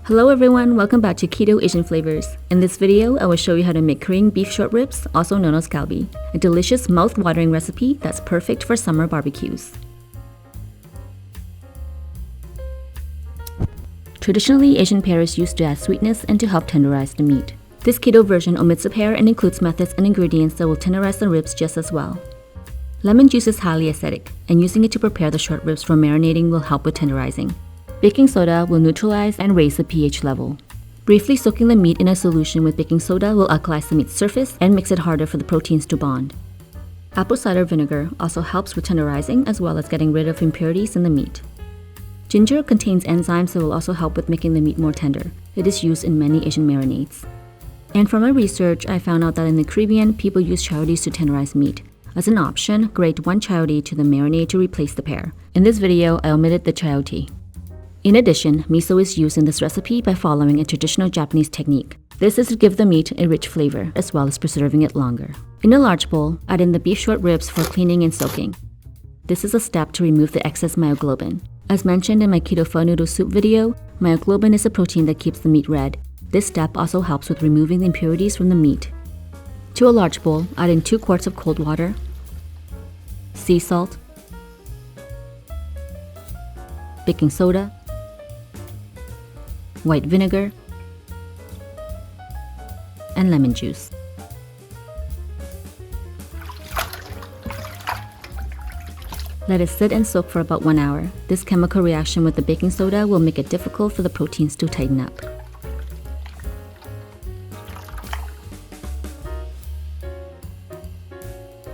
Hello everyone, welcome back to Keto Asian Flavors. In this video, I will show you how to make Korean beef short ribs, also known as Galbi, a delicious mouth-watering recipe that's perfect for summer barbecues. Traditionally, Asian pear is used to add sweetness and to help tenderize the meat. This keto version omits the pear and includes methods and ingredients that will tenderize the ribs just as well. Lemon juice is highly acidic, and using it to prepare the short ribs for marinating will help with tenderizing. Baking soda will neutralize and raise the pH level. Briefly soaking the meat in a solution with baking soda will alkalize the meat's surface and makes it harder for the proteins to bond. Apple cider vinegar also helps with tenderizing as well as getting rid of impurities in the meat. Ginger contains enzymes that will also help with making the meat more tender. It is used in many Asian marinades. And from my research, I found out that in the Caribbean, people use charities to tenderize meat. As an option, grate one chayote to the marinade to replace the pear. In this video, I omitted the chayote. In addition, miso is used in this recipe by following a traditional Japanese technique. This is to give the meat a rich flavor, as well as preserving it longer. In a large bowl, add in the beef short ribs for cleaning and soaking. This is a step to remove the excess myoglobin. As mentioned in my keto pho noodle soup video, myoglobin is a protein that keeps the meat red. This step also helps with removing the impurities from the meat. To a large bowl, add in 2 quarts of cold water, sea salt, baking soda, white vinegar, and lemon juice. Let it sit and soak for about 1 hour. This chemical reaction with the baking soda will make it difficult for the proteins to tighten up.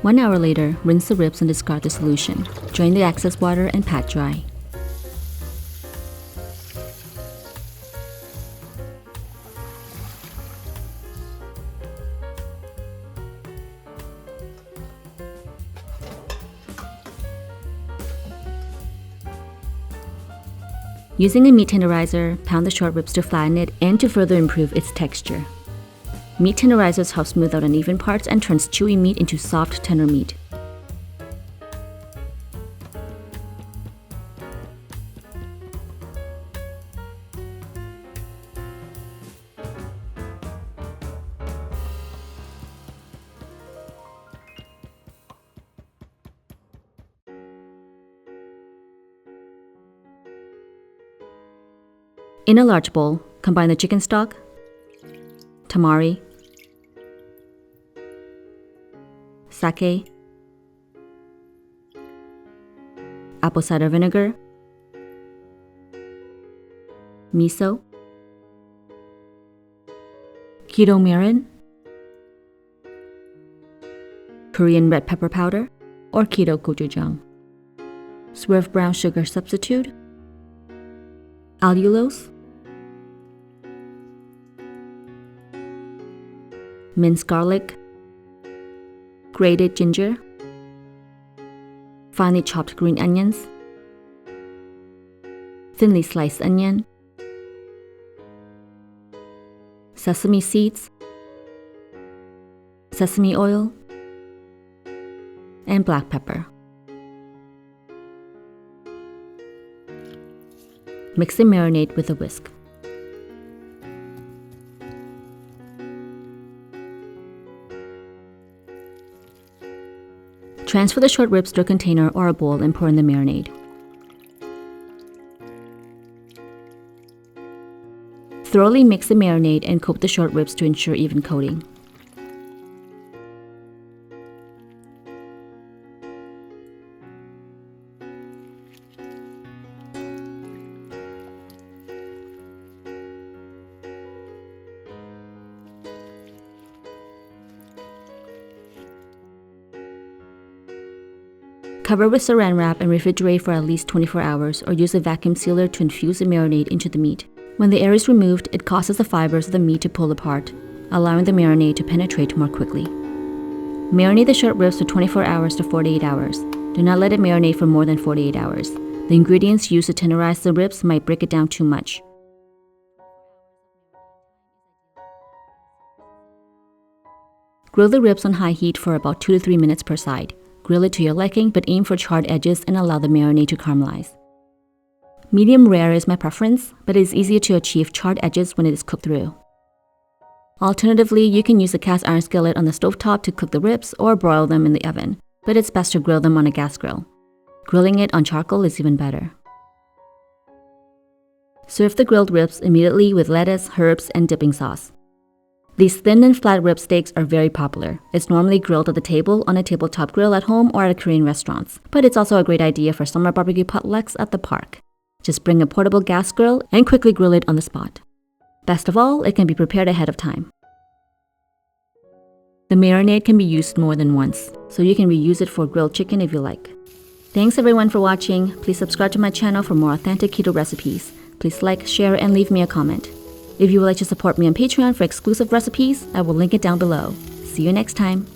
One hour later, rinse the ribs and discard the solution. Drain the excess water and pat dry. Using a meat tenderizer, pound the short ribs to flatten it and to further improve its texture. Meat tenderizers help smooth out uneven parts and turns chewy meat into soft, tender meat. In a large bowl, combine the chicken stock, tamari, sake, apple cider vinegar, miso, keto mirin, Korean red pepper powder, or keto gochujang, swerve brown sugar substitute, allulose, minced garlic, grated ginger, finely chopped green onions, thinly sliced onion, sesame seeds, sesame oil, and black pepper. Mix and marinate with a whisk. Transfer the short ribs to a container or a bowl and pour in the marinade. Thoroughly mix the marinade and coat the short ribs to ensure even coating. Cover with saran wrap and refrigerate for at least 24 hours or use a vacuum sealer to infuse the marinade into the meat. When the air is removed, it causes the fibers of the meat to pull apart, allowing the marinade to penetrate more quickly. Marinate the short ribs for 24 hours to 48 hours. Do not let it marinate for more than 48 hours. The ingredients used to tenderize the ribs might break it down too much. Grill the ribs on high heat for about 2 to 3 minutes per side. Grill it to your liking, but aim for charred edges and allow the marinade to caramelize. Medium rare is my preference, but it is easier to achieve charred edges when it is cooked through. Alternatively, you can use a cast iron skillet on the stovetop to cook the ribs or broil them in the oven, but it's best to grill them on a gas grill. Grilling it on charcoal is even better. Serve the grilled ribs immediately with lettuce, herbs, and dipping sauce. These thin and flat rib steaks are very popular. It's normally grilled at the table on a tabletop grill at home or at Korean restaurants, but it's also a great idea for summer barbecue potlucks at the park. Just bring a portable gas grill and quickly grill it on the spot. Best of all, it can be prepared ahead of time. The marinade can be used more than once, so you can reuse it for grilled chicken if you like. Thanks everyone for watching. Please subscribe to my channel for more authentic keto recipes. Please like, share, and leave me a comment. If you would like to support me on Patreon for exclusive recipes, I will link it down below. See you next time.